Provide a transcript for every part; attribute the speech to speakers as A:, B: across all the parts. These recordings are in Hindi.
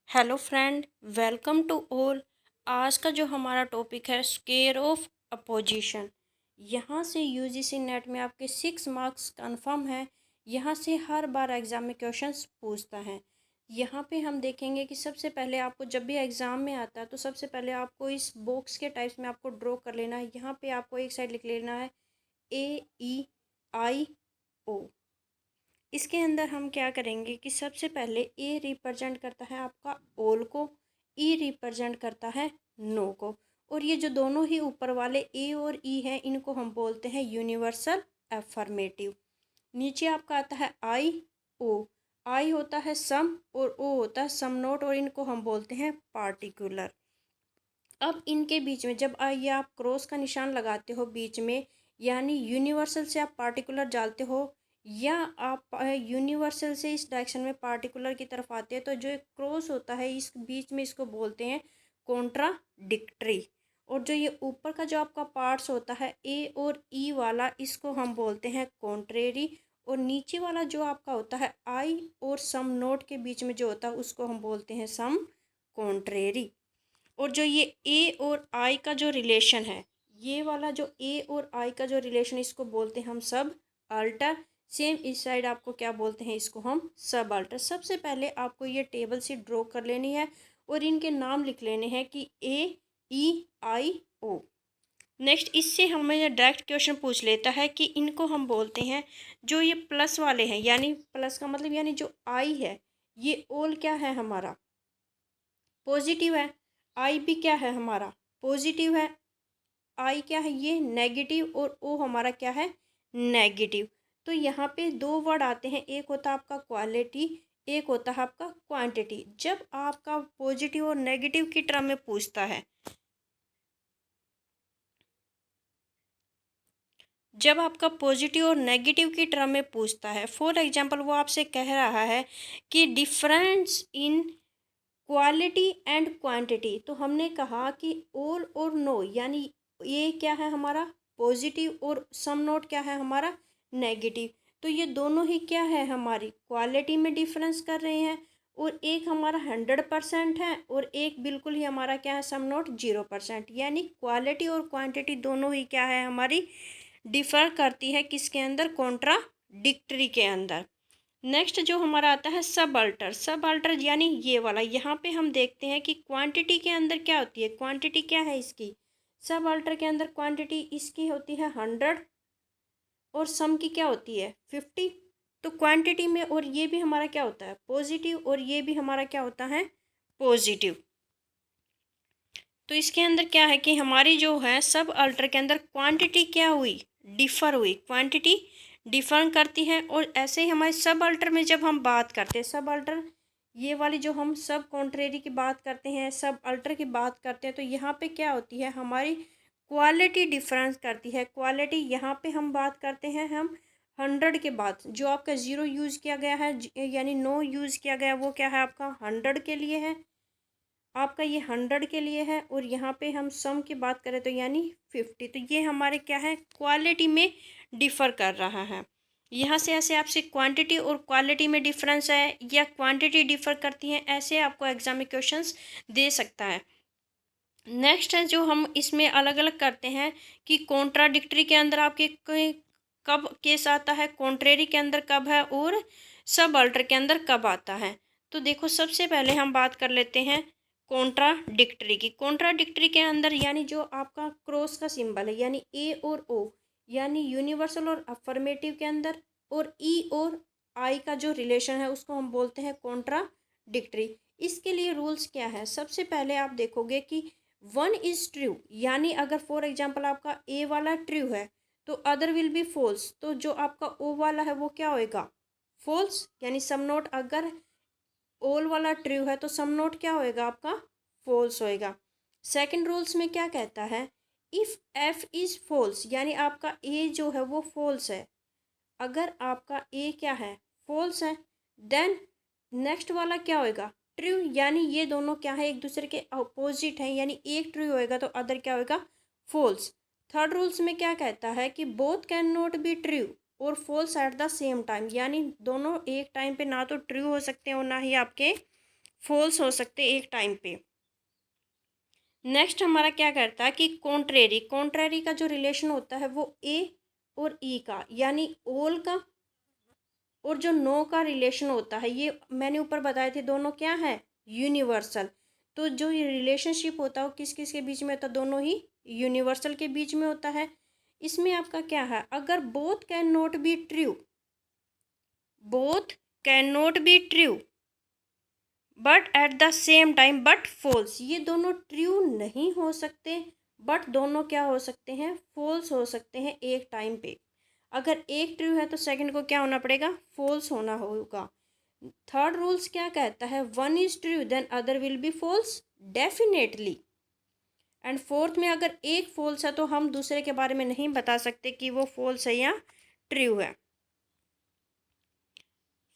A: Hello friend, welcome to all. आज का जो हमारा टॉपिक है स्क्वायर ऑफ अपोजिशन। यहाँ से यूजीसी नेट में आपके 6 मार्क्स कंफर्म है। यहाँ से हर बार एग्ज़ाम में क्वेश्चंस पूछता है। यहाँ पे हम देखेंगे कि सबसे पहले आपको जब भी एग्ज़ाम में आता है तो सबसे पहले आपको इस बॉक्स के टाइप्स में आपको ड्रॉ कर लेना है। यहाँ पे आपको एक साइड लिख लेना है AEIO। इसके अंदर हम क्या करेंगे कि सबसे पहले ए रिप्रेजेंट करता है आपका ओल को, ई रिप्रेजेंट करता है नो को, और ये जो दोनों ही ऊपर वाले ए और ई हैं इनको हम बोलते हैं यूनिवर्सल एफर्मेटिव। नीचे आपका आता है आई ओ। आई होता है सम और ओ होता है सम नोट, और इनको हम बोलते हैं पार्टिकुलर। अब इनके बीच में जब ये आप क्रॉस का निशान लगाते हो बीच में, यानी यूनिवर्सल से आप पार्टिकुलर डालते हो, या आप यूनिवर्सल से इस डायरेक्शन में पार्टिकुलर की तरफ आते हैं, तो जो एक क्रॉस होता है इस बीच में इसको बोलते हैं कॉन्ट्राडिक्टरी। और जो ये ऊपर का जो आपका पार्ट्स होता है ए और ई वाला, इसको हम बोलते हैं कॉन्ट्रेरी। और नीचे वाला जो आपका होता है आई और सम नोट के बीच में जो होता है उसको हम बोलते हैं सम कॉन्ट्रेरी। और जो ये ए और आई का जो रिलेशन है, ये वाला जो ए और आई का जो रिलेशन, इसको बोलते हैं हम सब अल्टर। सेम इस साइड आपको क्या बोलते हैं, इसको हम सब अल्टर। सबसे पहले आपको ये टेबल सी ड्रॉ कर लेनी है और इनके नाम लिख लेने हैं कि AEIO। नेक्स्ट इससे हमें डायरेक्ट क्वेश्चन पूछ लेता है कि इनको हम बोलते हैं, जो ये प्लस वाले हैं, यानी प्लस का मतलब यानी जो आई है, ये ऑल क्या है हमारा, पॉजिटिव है। आई भी क्या है हमारा, पॉजिटिव है। आई क्या है, ये नेगेटिव, और ओ हमारा क्या है, नेगेटिव। तो यहाँ पे दो वर्ड आते हैं, एक होता है आपका क्वालिटी, एक होता है आपका क्वांटिटी। जब आपका पॉजिटिव और नेगेटिव की टर्म में पूछता है, जब आपका पॉजिटिव और नेगेटिव की टर्म में पूछता है, फॉर एग्जांपल वो आपसे कह रहा है कि difference in quality and quantity, तो हमने कहा कि ऑल और नो, यानी ये क्या है हमारा पॉजिटिव और सम नोट क्या है हमारा नेगेटिव। तो ये दोनों ही क्या है, हमारी क्वालिटी में डिफरेंस कर रहे हैं, और एक हमारा 100% है और एक बिल्कुल ही हमारा क्या है, सम नोट 0%। यानी क्वालिटी और क्वांटिटी दोनों ही क्या है, हमारी डिफर करती है किसके अंदर, कॉन्ट्राडिक्टरी के अंदर। नेक्स्ट जो हमारा आता है सब अल्टर। सब अल्टर यानी ये वाला, यहाँ पे हम देखते हैं कि क्वांटिटी के अंदर क्या होती है, क्वांटिटी क्या है इसकी, सब अल्टर के अंदर क्वांटिटी इसकी होती है 100 और सम की क्या होती है 50। तो क्वांटिटी में और ये भी हमारा क्या होता है पॉजिटिव, और ये भी हमारा क्या होता है पॉजिटिव। तो इसके अंदर क्या है कि हमारी जो है सब अल्टर के अंदर क्वांटिटी क्या हुई, डिफर हुई, क्वांटिटी डिफर करती है। और ऐसे ही हमारे सब अल्टर में जब हम बात करते हैं, सब अल्टर ये वाली जो हम सब कॉन्ट्रेरी की बात करते हैं, सब अल्टर की बात करते हैं, तो यहाँ पे क्या होती है, हमारी क्वालिटी डिफरेंस करती है। क्वालिटी यहाँ पे हम बात करते हैं हम 100 के बाद, जो आपका 0 यूज़ किया गया है, यानी नो यूज़ किया गया, वो क्या है आपका 100 के लिए है, आपका ये 100 के लिए है। और यहाँ पे हम सम की बात करें तो यानी 50। तो ये हमारे क्या है, क्वालिटी में डिफ़र कर रहा है। यहाँ से ऐसे आपसे क्वांटिटी और क्वालिटी में डिफरेंस है, या क्वांटिटी डिफ़र करती है, ऐसे आपको एग्जाम में क्वेश्चंस दे सकता है। नेक्स्ट है जो हम इसमें अलग अलग करते हैं कि कॉन्ट्राडिक्टरी के अंदर आपके कब केस आता है, कॉन्ट्रेरी के अंदर कब है, और सब अल्टर के अंदर कब आता है। तो देखो सबसे पहले हम बात कर लेते हैं कॉन्ट्राडिक्टरी की। कॉन्ट्राडिक्टरी के अंदर यानी जो आपका क्रॉस का सिंबल है, यानी ए और ओ, यानी यूनिवर्सल और अफर्मेटिव के अंदर, और ई और आई का जो रिलेशन है उसको हम बोलते हैं कॉन्ट्राडिक्टरी। इसके लिए रूल्स क्या है, सबसे पहले आप देखोगे कि वन इज ट्रू, यानी अगर फॉर एग्जाम्पल आपका ए वाला ट्रू है तो अदर विल बी फॉल्स। तो जो आपका ओ वाला है वो क्या होएगा, फॉल्स। यानी सम नोट अगर ऑल वाला ट्रू है तो सम नोट क्या होएगा आपका, फॉल्स होएगा। सेकंड रूल्स में क्या कहता है, इफ़ एफ इज़ फॉल्स, यानी आपका ए जो है वो फॉल्स है, अगर आपका ए क्या है, फॉल्स है, देन नेक्स्ट वाला क्या होएगा, ट्रू। यानी ये दोनों क्या है, एक दूसरे के अपोजिट है, यानी एक ट्रू होएगा तो अदर क्या होएगा, फॉल्स। थर्ड रूल्स में क्या कहता है कि both can not be true और false at the same time, यानी दोनों एक टाइम पे ना तो ट्रू हो सकते हैं और ना ही आपके फॉल्स हो सकते एक टाइम पे। नेक्स्ट हमारा क्या करता है कि कॉन्ट्रेरी, कॉन्ट्रेरी का जो रिलेशन होता है वो ए और ई का, यानी ओल का और जो नो का रिलेशन होता है, ये मैंने ऊपर बताए थे, दोनों क्या है, यूनिवर्सल। तो जो ये रिलेशनशिप होता है वो किस किस के बीच में होता है, दोनों ही यूनिवर्सल के बीच में होता है। इसमें आपका क्या है, अगर both can not be true, both can not be true but at the same time but false, ये दोनों ट्रू नहीं हो सकते बट दोनों क्या हो सकते हैं, फॉल्स हो सकते हैं एक टाइम पे। अगर एक ट्रू है तो सेकंड को क्या होना पड़ेगा, फॉल्स होना होगा। थर्ड रूल्स क्या कहता है, one is true then other will be false definitely. And fourth में अगर एक फॉल्स है तो हम दूसरे के बारे में नहीं बता सकते कि वो फॉल्स है या ट्रू है।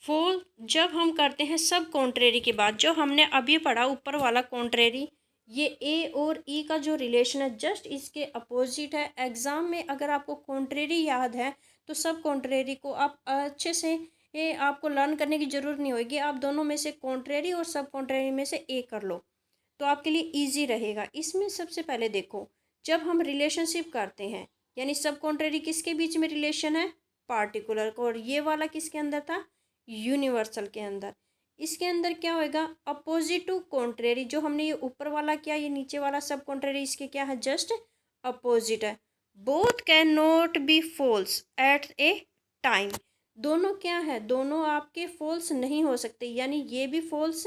A: फॉल जब हम करते हैं सब कॉन्ट्रेरी के बाद, जो हमने अभी पढ़ा ऊपर वाला कॉन्ट्रेरी, ये ए और ई का जो रिलेशन है जस्ट इसके अपोजिट है। एग्जाम में अगर आपको कॉन्ट्रेरी याद है तो सब कॉन्ट्रेरी को आप अच्छे से, ये आपको लर्न करने की ज़रूरत नहीं होगी, आप दोनों में से कॉन्ट्रेरी और सब कॉन्ट्रेरी में से एक कर लो तो आपके लिए इजी रहेगा। इसमें सबसे पहले देखो, जब हम रिलेशनशिप करते हैं, यानी सब कॉन्ट्रेरी किसके बीच में रिलेशन है, पार्टिकुलर को, और ये वाला किसके अंदर था, यूनिवर्सल के अंदर। इसके अंदर क्या होएगा, अपोजिट टू कॉन्ट्रेरी, जो हमने ये ऊपर वाला किया, ये नीचे वाला सब कॉन्ट्रेरी इसके क्या है, जस्ट अपोजिट है। Both can not be false at a time, दोनों क्या है, दोनों आपके फॉल्स नहीं हो सकते, यानी ये भी फॉल्स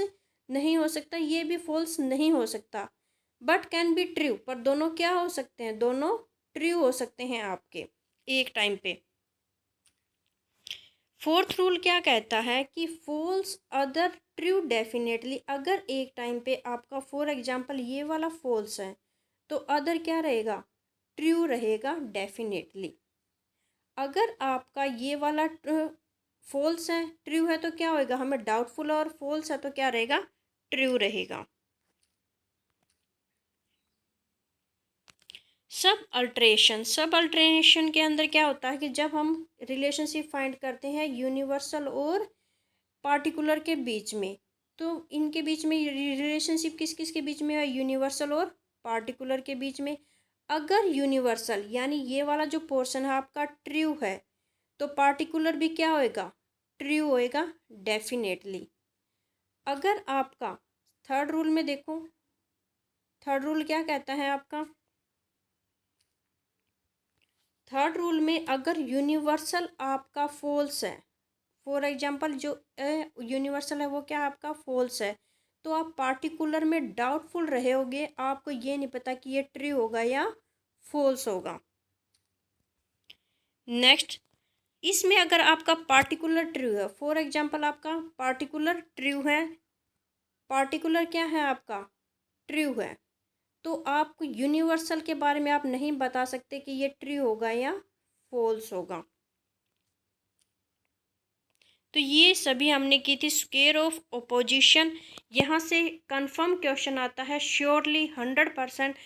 A: नहीं हो सकता, ये भी फॉल्स नहीं हो सकता, बट कैन बी ट्रू, पर दोनों क्या हो सकते हैं, दोनों ट्रू हो सकते हैं आपके एक टाइम पे। फोर्थ रूल क्या कहता है कि फॉल्स अदर ट्रू डेफिनेटली, अगर एक टाइम पे आपका फॉर एग्जांपल ये वाला फॉल्स है तो अदर क्या रहेगा, ट्रू रहेगा डेफिनेटली। अगर आपका ये वाला फॉल्स है, ट्रू है तो क्या होएगा, हमें डाउटफुल, और फॉल्स है तो क्या रहेगा, ट्रू रहेगा। सब अल्ट्रेशन के अंदर क्या होता है कि जब हम रिलेशनशिप फाइंड करते हैं यूनिवर्सल और पार्टिकुलर के बीच में, तो इनके बीच में रिलेशनशिप किस किस के बीच में है, यूनिवर्सल और पार्टिकुलर के बीच में। अगर यूनिवर्सल यानी ये वाला जो पोर्शन है आपका ट्रू है तो पार्टिकुलर भी क्या होएगा, ट्रू होएगा डेफिनेटली। अगर आपका थर्ड रूल में देखो, थर्ड रूल क्या कहता है आपका, थर्ड रूल में अगर यूनिवर्सल आपका फॉल्स है, फॉर एग्जांपल जो यूनिवर्सल है वो क्या आपका फॉल्स है, तो आप पार्टिकुलर में डाउटफुल रहे होगे, आपको ये नहीं पता कि ये ट्रू होगा या फॉल्स होगा। नेक्स्ट, इसमें अगर आपका पार्टिकुलर ट्रू है, फॉर एग्जांपल आपका पार्टिकुलर ट्रू है, पार्टिकुलर क्या है आपका, ट्रू है, तो आपको यूनिवर्सल के बारे में आप नहीं बता सकते कि ये ट्रू होगा या फॉल्स होगा। तो ये सभी हमने की थी स्क्वायर ऑफ ओपोजिशन। यहाँ से कंफर्म क्वेश्चन आता है श्योरली 100%।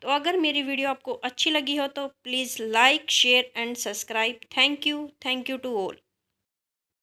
A: तो अगर मेरी वीडियो आपको अच्छी लगी हो तो please like share and subscribe. Thank you to all.